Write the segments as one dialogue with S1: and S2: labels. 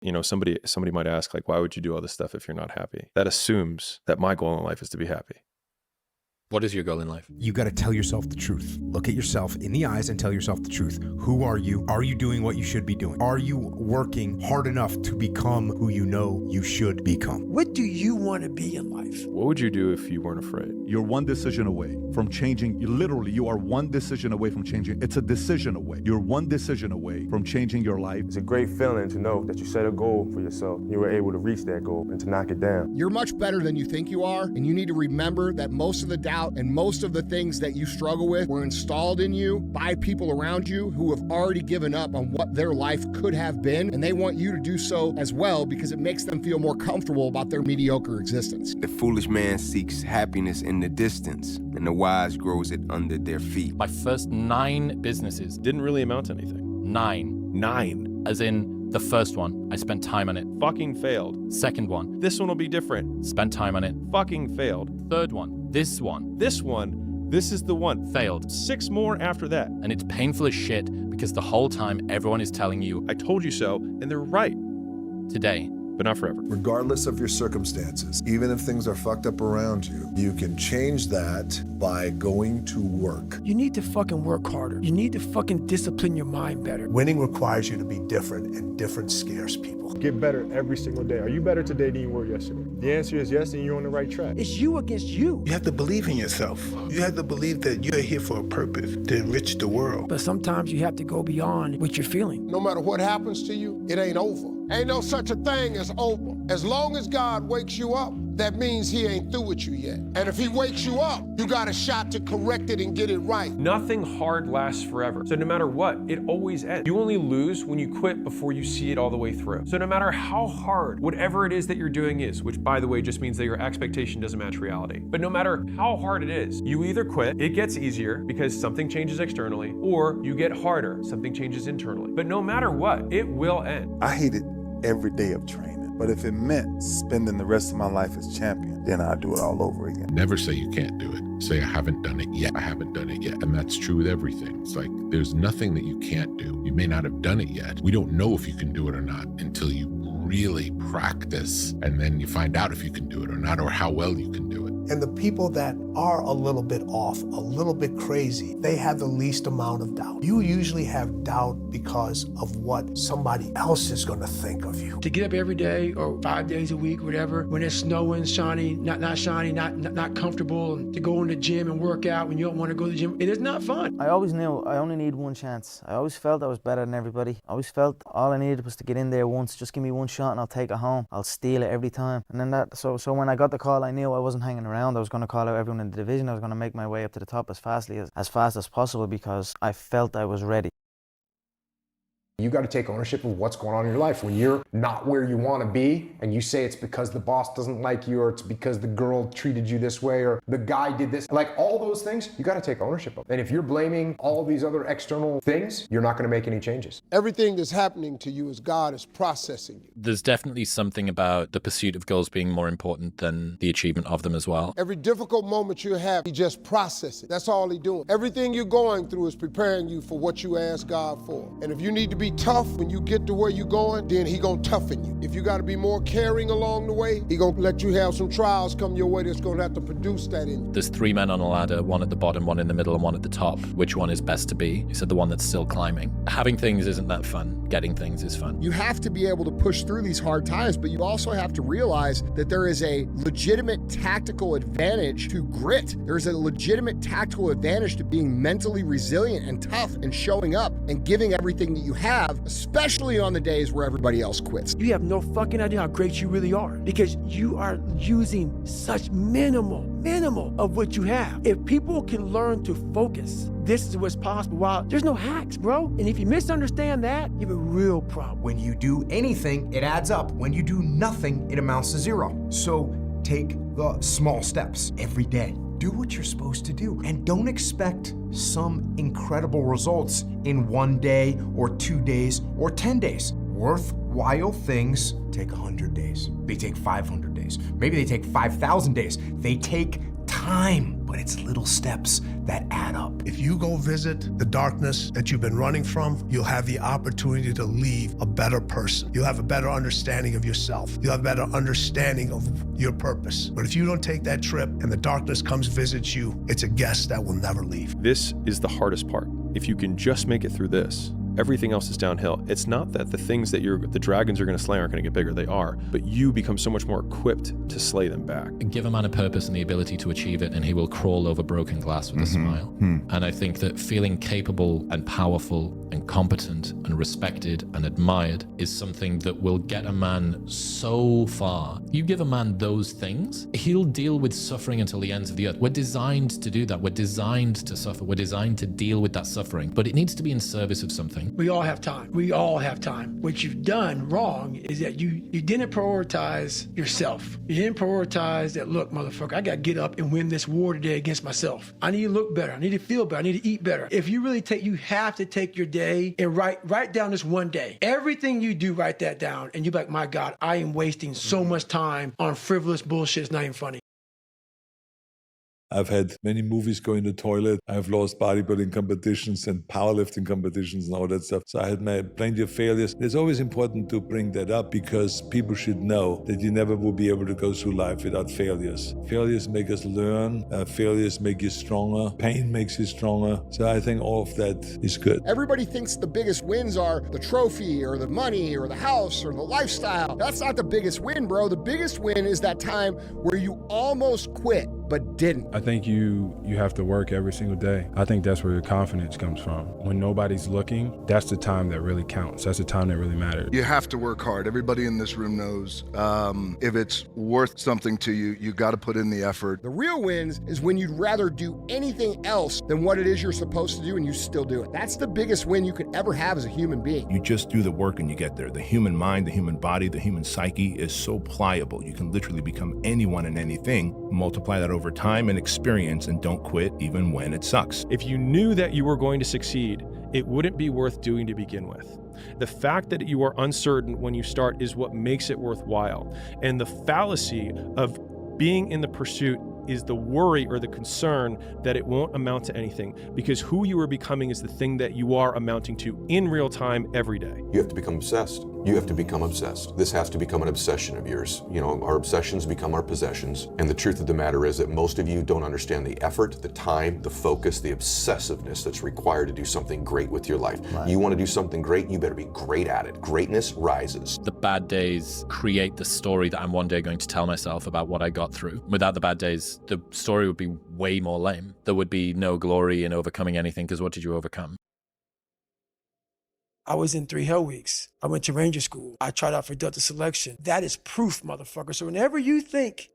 S1: You know, somebody might ask, like, why would you do all this stuff if you're not happy? That assumes that my goal in life is to be happy.
S2: What is your goal in life?
S3: You got to tell yourself the truth. Look at yourself in the eyes and tell yourself the truth. Who are you? Are you doing what you should be doing? Are you working hard enough to become who you know you should become?
S4: What do you want to be in life?
S1: What would you do if you weren't afraid?
S5: You're one decision away from changing. You are one decision away from changing. It's a decision away. You're one decision away from changing your life.
S6: It's a great feeling to know that you set a goal for yourself. You were able to reach that goal and to knock it down.
S7: You're much better than you think you are, and you need to remember that most of the doubt and most of the things that you struggle with were installed in you by people around you who have already given up on what their life could have been, and they want you to do so as well because it makes them feel more comfortable about their mediocre existence.
S8: The foolish man seeks happiness in the distance, and the wise grows it under their feet.
S2: My first 9 businesses.
S1: Didn't really amount to anything.
S2: 9. As in, the first one, I spent time on it.
S1: Fucking failed.
S2: Second one.
S1: This one will be different.
S2: Spent time on it.
S1: Fucking failed.
S2: Third one. This one.
S1: This is the one.
S2: Failed.
S1: 6 more after that.
S2: And it's painful as shit because the whole time everyone is telling you,
S1: I told you so, and they're right.
S2: Today.
S1: But not forever.
S9: Regardless of your circumstances, even if things are fucked up around you, you can change that by going to work.
S4: You need to fucking work harder. You need to fucking discipline your mind better.
S10: Winning requires you to be different, and different scares people.
S6: Get better every single day. Are you better today than you were yesterday? The answer is yes, and you're on the right track.
S4: It's you against you.
S10: You have to believe in yourself. You have to believe that you're here for a purpose, to enrich the world.
S4: But sometimes you have to go beyond what you're feeling.
S11: No matter what happens to you, it ain't over. Ain't no such a thing as over. As long as God wakes you up, that means he ain't through with you yet. And if he wakes you up, you got a shot to correct it and get it right.
S12: Nothing hard lasts forever. So no matter what, it always ends. You only lose when you quit before you see it all the way through. So no matter how hard whatever it is that you're doing is, which by the way just means that your expectation doesn't match reality, but no matter how hard it is, you either quit, it gets easier because something changes externally, or you get harder, something changes internally. But no matter what, it will end.
S13: I hated every day of training. But if it meant spending the rest of my life as champion, then I'd do it all over again.
S14: Never say you can't do it. Say, I haven't done it yet. I haven't done it yet. And that's true with everything. It's like, there's nothing that you can't do. You may not have done it yet. We don't know if you can do it or not until you really practice. And then you find out if you can do it or not, or how well you can do it.
S10: And the people that are a little bit off, a little bit crazy, they have the least amount of doubt. You usually have doubt because of what somebody else is going to think of you.
S4: To get up every day or 5 days a week, whatever, when it's snowing, shiny, not shiny, not comfortable, and to go in the gym and work out when you don't want to go to the gym, it is not fun.
S15: I always knew I only need one chance. I always felt I was better than everybody. I always felt all I needed was to get in there once. Just give me one shot and I'll take it home. I'll steal it every time. And then so when I got the call, I knew I wasn't hanging around. I was going to call out everyone in the division. I was going to make my way up to the top as fast as possible because I felt I was ready.
S16: You got to take ownership of what's going on in your life. When you're not where you want to be and you say it's because the boss doesn't like you, or it's because the girl treated you this way, or the guy did this, like all those things, you got to take ownership of. And if you're blaming all these other external things, you're not going to make any changes.
S11: Everything that's happening to you is God is processing you.
S2: There's definitely something about the pursuit of goals being more important than the achievement of them as well.
S11: Every difficult moment you have, he just processes it. That's all he's doing. Everything you're going through is preparing you for what you ask God for. And if you need to be tough when you get to where you're going, then he gonna toughen you. If you gotta be more caring along the way, he gonna let you have some trials come your way that's gonna have to produce that in you.
S2: There's 3 men on a ladder, one at the bottom, one in the middle, and one at the top. Which one is best to be? He said the one that's still climbing. Having things isn't that fun. Getting things is fun.
S7: You have to be able to push through these hard times, but you also have to realize that there is a legitimate tactical advantage to grit. There's a legitimate tactical advantage to being mentally resilient and tough and showing up and giving everything that you have, especially on the days where everybody else quits.
S4: You have no fucking idea how great you really are because you are using such minimal of what you have. If people can learn to focus, this is what's possible. Wow, there's no hacks, bro. And if you misunderstand that, you have a real problem.
S3: When you do anything, it adds up. When you do nothing, it amounts to 0. So take the small steps every day. Do what you're supposed to do and don't expect some incredible results in 1 day or 2 days or 10 days. Worthwhile things take 100 days. They take 500 days. Maybe they take 5,000 days. They take time. time, but it's little steps that add up.
S10: If you go visit the darkness that you've been running from, you'll have the opportunity to leave a better person. You'll have a better understanding of yourself. You'll have a better understanding of your purpose. But if you don't take that trip and the darkness comes visits you, it's a guest that will never leave.
S1: This is the hardest part. If you can just make it through this, everything else is downhill. It's not that the things that the dragons are going to slay aren't going to get bigger. They are. But you become so much more equipped to slay them back.
S2: Give a man a purpose and the ability to achieve it, and he will crawl over broken glass with a smile. And I think that feeling capable and powerful and competent and respected and admired is something that will get a man so far. You give a man those things, he'll deal with suffering until the ends of the earth. We're designed to do that. We're designed to suffer. We're designed to deal with that suffering. But it needs to be in service of something.
S4: We all have time. We all have time. What you've done wrong is that you didn't prioritize yourself. You didn't prioritize that, look, motherfucker, I got to get up and win this war today against myself. I need to look better. I need to feel better. I need to eat better. If you really you have to take your day and write down this one day. Everything you do, write that down. And you're like, my God, I am wasting so much time on frivolous bullshit. It's not even funny.
S5: I've had many movies go in the toilet. I've lost bodybuilding competitions and powerlifting competitions and all that stuff. So I had plenty of failures. It's always important to bring that up because people should know that you never will be able to go through life without failures. Failures make us learn. Failures make you stronger. Pain makes you stronger. So I think all of that is good.
S7: Everybody thinks the biggest wins are the trophy or the money or the house or the lifestyle. That's not the biggest win, bro. The biggest win is that time where you almost quit but didn't.
S6: I think you have to work every single day. I think that's where your confidence comes from. When nobody's looking, that's the time that really counts. That's the time that really matters.
S9: You have to work hard. Everybody in this room knows if it's worth something to you, you got to put in the effort.
S7: The real wins is when you'd rather do anything else than what it is you're supposed to do and you still do it. That's the biggest win you could ever have as a human being.
S17: You just do the work and you get there. The human mind, the human body, the human psyche is so pliable. You can literally become anyone and anything. Multiply that over time and experience and don't quit even when it sucks.
S1: If you knew that you were going to succeed, it wouldn't be worth doing to begin with. The fact that you are uncertain when you start is what makes it worthwhile. And the fallacy of being in the pursuit is the worry or the concern that it won't amount to anything, because who you are becoming is the thing that you are amounting to in real time every day.
S18: You have to become obsessed. You have to become obsessed. This has to become an obsession of yours. You know, our obsessions become our possessions. And the truth of the matter is that most of you don't understand the effort, the time, the focus, the obsessiveness that's required to do something great with your life. Right. You want to do something great, you better be great at it. Greatness rises.
S2: The bad days create the story that I'm one day going to tell myself about what I got through. Without the bad days, the story would be way more lame. There would be no glory in overcoming anything, because what did you overcome?
S4: I was in 3 Hell Weeks. I went to Ranger School. I tried out for Delta Selection. That is proof, motherfucker. So whenever you think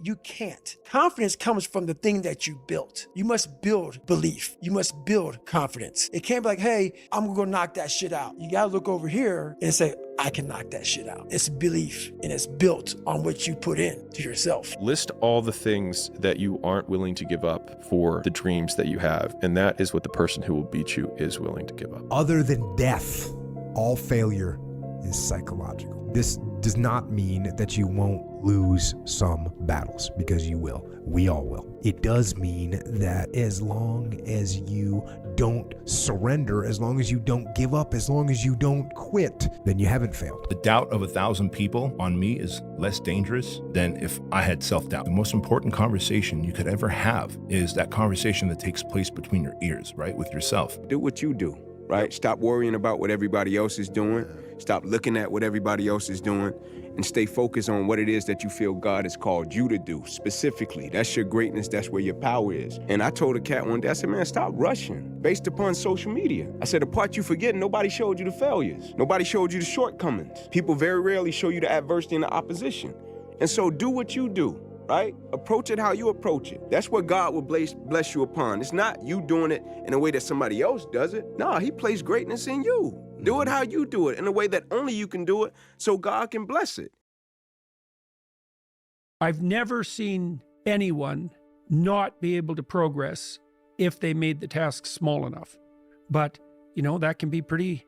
S4: you can't, confidence comes from the thing that you built. You must build belief. You must build confidence. It can't be like, hey, I'm gonna go knock that shit out. You gotta look over here and say, I can knock that shit out. It's belief, and it's built on what you put in to yourself.
S1: List all the things that you aren't willing to give up for the dreams that you have, and that is what the person who will beat you is willing to give up.
S3: Other than death, all failure is psychological. This does not mean that you won't lose some battles, because you will. We all will. It does mean that as long as you don't surrender, as long as you don't give up, as long as you don't quit, then you haven't failed.
S17: The doubt of 1,000 people on me is less dangerous than if I had self-doubt. The most important conversation you could ever have is that conversation that takes place between your ears, right, with yourself.
S8: Do what you do, right? Stop worrying about what everybody else is doing. Stop looking at what everybody else is doing, and stay focused on what it is that you feel God has called you to do specifically. That's your greatness. That's where your power is. And I told a cat one day, I said, man, stop rushing based upon social media. I said, the part you forget, nobody showed you the failures. Nobody showed you the shortcomings. People very rarely show you the adversity and the opposition. And so do what you do, right? Approach it how you approach it. That's what God will bless you upon. It's not you doing it in a way that somebody else does it. No, he placed greatness in you. Do it how you do it, in a way that only you can do it, so God can bless it.
S19: I've never seen anyone not be able to progress if they made the task small enough. But, you know, that can be pretty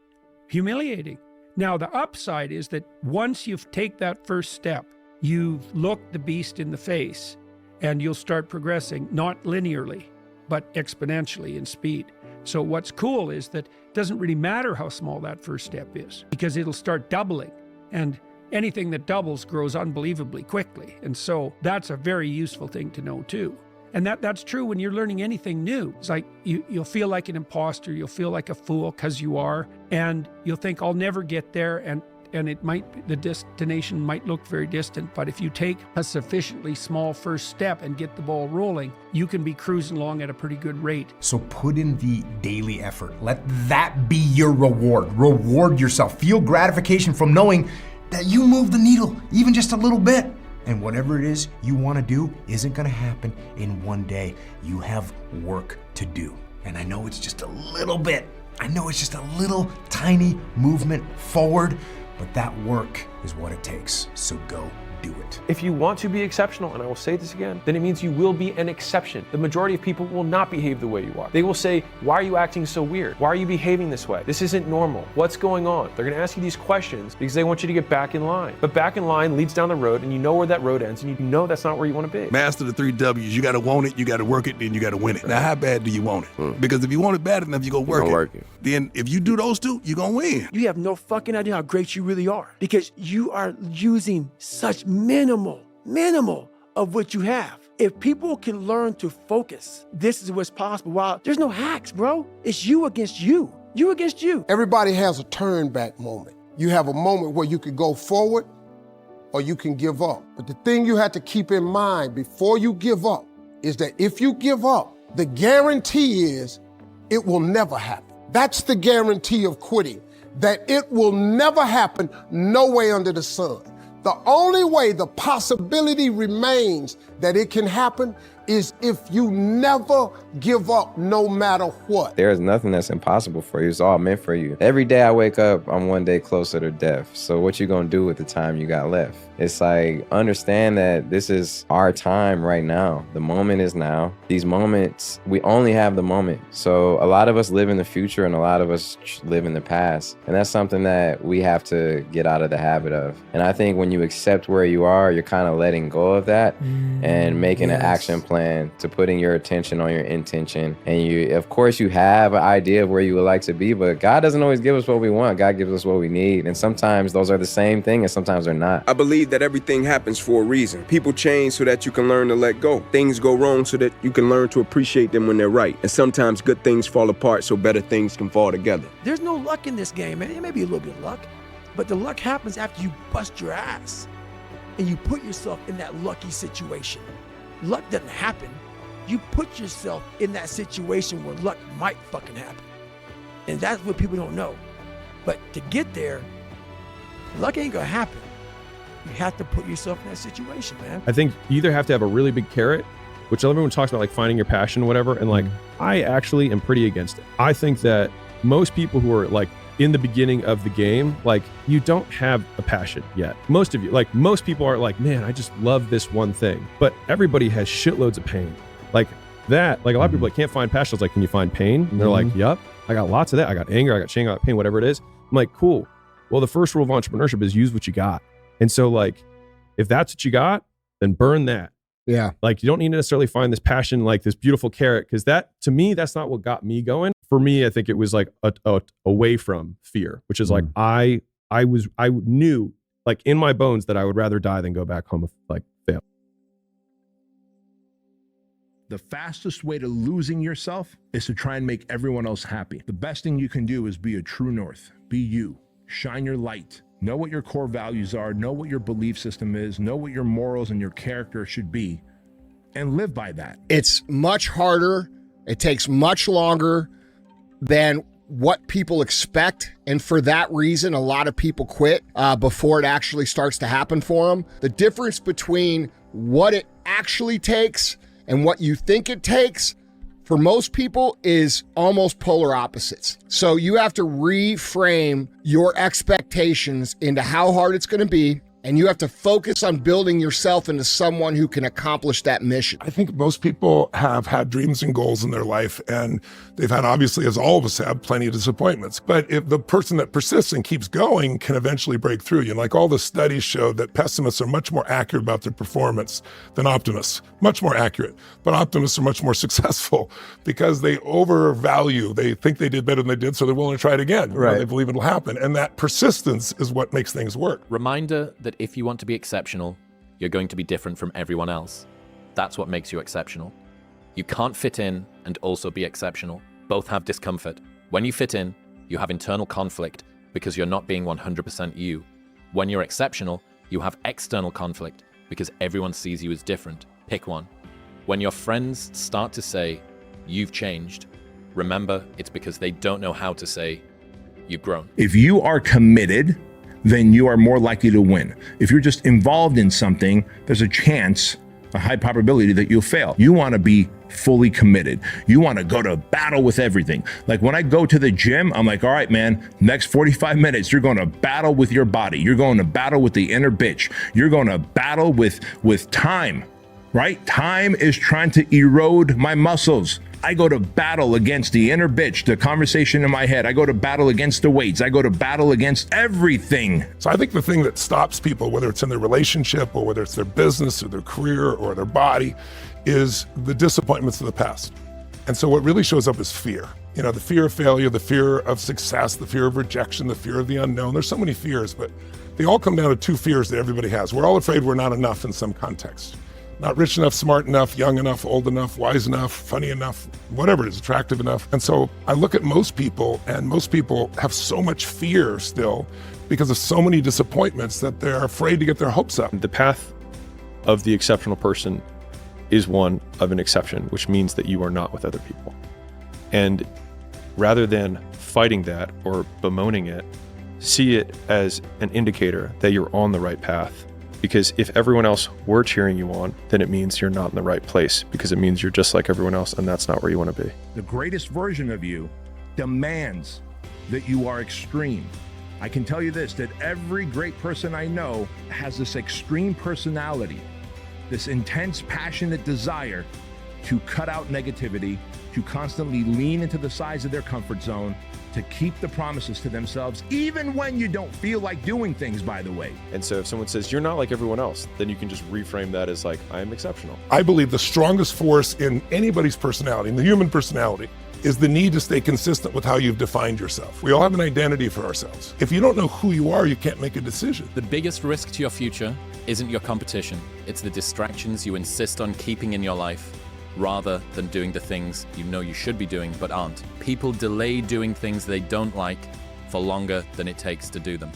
S19: humiliating. Now, the upside is that once you take that first step, you've looked the beast in the face, and you'll start progressing, not linearly, but exponentially in speed. So what's cool is that it doesn't really matter how small that first step is, because it'll start doubling, and anything that doubles grows unbelievably quickly. And so that's a very useful thing to know too. And that's true when you're learning anything new. It's like you'll feel like an imposter, you'll feel like a fool because you are, and you'll think, I'll never get there, and it might, the destination might look very distant, but if you take a sufficiently small first step and get the ball rolling, you can be cruising along at a pretty good rate.
S3: So put in the daily effort. Let that be your reward. Reward yourself. Feel gratification from knowing that you moved the needle even just a little bit. And whatever it is you want to do isn't going to happen in one day. You have work to do. And I know it's just a little bit. I know it's just a little tiny movement forward, but that work is what it takes. So go do it.
S12: If you want to be exceptional, and I will say this again, then it means you will be an exception. The majority of people will not behave the way you are. They will say, why are you acting so weird? Why are you behaving this way? This isn't normal. What's going on? They're gonna ask you these questions because they want you to get back in line. But back in line leads down the road, and you know where that road ends, and you know that's not where you wanna be.
S20: Master the 3 W's. You gotta want it, you gotta work it, then you gotta win it. Now, how bad do you want it? Because if you want it bad enough, you're gonna work it. Then if you do those two, you're gonna win.
S4: You have no fucking idea how great you really are, because you are using such minimal of what you have. If people can learn to focus, this is what's possible. Wow, there's no hacks, bro. It's you against you. You against you.
S11: Everybody has a turn back moment. You have a moment where you can go forward or you can give up. But the thing you have to keep in mind before you give up is that if you give up, the guarantee is it will never happen. That's the guarantee of quitting, that it will never happen, no way under the sun. The only way the possibility remains that it can happen is if you never give up no matter what.
S21: There's nothing that's impossible for you. It's all meant for you. Every day I wake up, I'm one day closer to death. So what you gonna do with the time you got left? It's like, understand that this is our time right now. The moment is now. These moments, we only have the moment. So a lot of us live in the future and a lot of us live in the past. And that's something that we have to get out of the habit of. And I think when you accept where you are, you're kind of letting go of that and making an action plan to putting your attention on your intention. And you, of course, you have an idea of where you would like to be, but God doesn't always give us what we want. God gives us what we need. And sometimes those are the same thing and sometimes they're not.
S8: I believe that everything happens for a reason. People change so that you can learn to let go. Things go wrong so that you can learn to appreciate them when they're right. And sometimes good things fall apart so better things can fall together.
S4: There's no luck in this game, man. It may be a little bit of luck, but the luck happens after you bust your ass and you put yourself in that lucky situation. Luck doesn't happen. You put yourself in that situation where luck might fucking happen. And that's what people don't know. But to get there, luck ain't gonna happen. You have to put yourself in that situation, man.
S1: I think you either have to have a really big carrot, which everyone talks about, like finding your passion, whatever. And like, I actually am pretty against it. I think that most people who are like in the beginning of the game, like you don't have a passion yet. Most of you, like most people are like, man, I just love this one thing. But everybody has shitloads of pain. Like that, like a lot of people that can't find passion, it's like, can you find pain? And they're like, yep, I got lots of that. I got anger, I got shame, I got pain, whatever it is. I'm like, cool. Well, the first rule of entrepreneurship is use what you got. And so like, if that's what you got, then burn that.
S7: Yeah.
S1: Like you don't need to necessarily find this passion, like this beautiful carrot, because that, to me, that's not what got me going. For me, I think it was like away from fear, which is like, I knew like in my bones that I would rather die than go back home like fail.
S17: The fastest way to losing yourself is to try and make everyone else happy. The best thing you can do is be a true north. Be you. Shine your light. Know what your core values are. Know what your belief system is. Know what your morals and your character should be. And live by that.
S7: It's much harder. It takes much longer than what people expect. And for that reason, a lot of people quit before it actually starts to happen for them. The difference between what it actually takes and what you think it takes for most people is almost polar opposites. So you have to reframe your expectations into how hard it's going to be And you have to focus on building yourself into someone who can accomplish that mission.
S13: I think most people have had dreams and goals in their life, and they've had, obviously, as all of us have, plenty of disappointments. But if the person that persists and keeps going can eventually break through. You know, like all the studies show that pessimists are much more accurate about their performance than optimists, much more accurate. But optimists are much more successful because they overvalue. They think they did better than they did, so they're willing to try it again.
S21: Right.
S13: You know, they believe it'll happen. And that persistence is what makes things work.
S2: Reminder that if you want to be exceptional, you're going to be different from everyone else. That's what makes you exceptional. You can't fit in and also be exceptional. Both have discomfort. When you fit in, you have internal conflict because you're not being 100% you. When you're exceptional, you have external conflict because everyone sees you as different. Pick one. When your friends start to say, "You've changed," remember, it's because they don't know how to say, "You've grown."
S17: If you are committed, then you are more likely to win. If you're just involved in something, there's a chance, a high probability that you'll fail. You want to be fully committed. You want to go to battle with everything. Like when I go to the gym, I'm like, all right, man, next 45 minutes, you're going to battle with your body. You're going to battle with the inner bitch. You're going to battle with time, right? Time is trying to erode my muscles. I go to battle against the inner bitch, the conversation in my head. I go to battle against the weights. I go to battle against everything.
S13: So I think the thing that stops people, whether it's in their relationship or whether it's their business or their career or their body, is the disappointments of the past. And so what really shows up is fear. You know, the fear of failure, the fear of success, the fear of rejection, the fear of the unknown. There's so many fears, but they all come down to two fears that everybody has. We're all afraid we're not enough in some context. Not rich enough, smart enough, young enough, old enough, wise enough, funny enough, whatever it is, attractive enough. And so I look at most people, and most people have so much fear still because of so many disappointments that they're afraid to get their hopes up.
S1: The path of the exceptional person is one of an exception, which means that you are not with other people. And rather than fighting that or bemoaning it, see it as an indicator that you're on the right path. Because if everyone else were cheering you on, then it means you're not in the right place, because it means you're just like everyone else, and that's not where you want to be.
S17: The greatest version of you demands that you are extreme. I can tell you this, that every great person I know has this extreme personality, this intense, passionate desire to cut out negativity, to constantly lean into the sides of their comfort zone, to keep the promises to themselves, even when you don't feel like doing things, by the way.
S1: And so if someone says, you're not like everyone else, then you can just reframe that as like, I am exceptional.
S13: I believe the strongest force in anybody's personality, in the human personality, is the need to stay consistent with how you've defined yourself. We all have an identity for ourselves. If you don't know who you are, you can't make a decision.
S2: The biggest risk to your future isn't your competition. It's the distractions you insist on keeping in your life, rather than doing the things you know you should be doing but aren't. People delay doing things they don't like for longer than it takes to do them.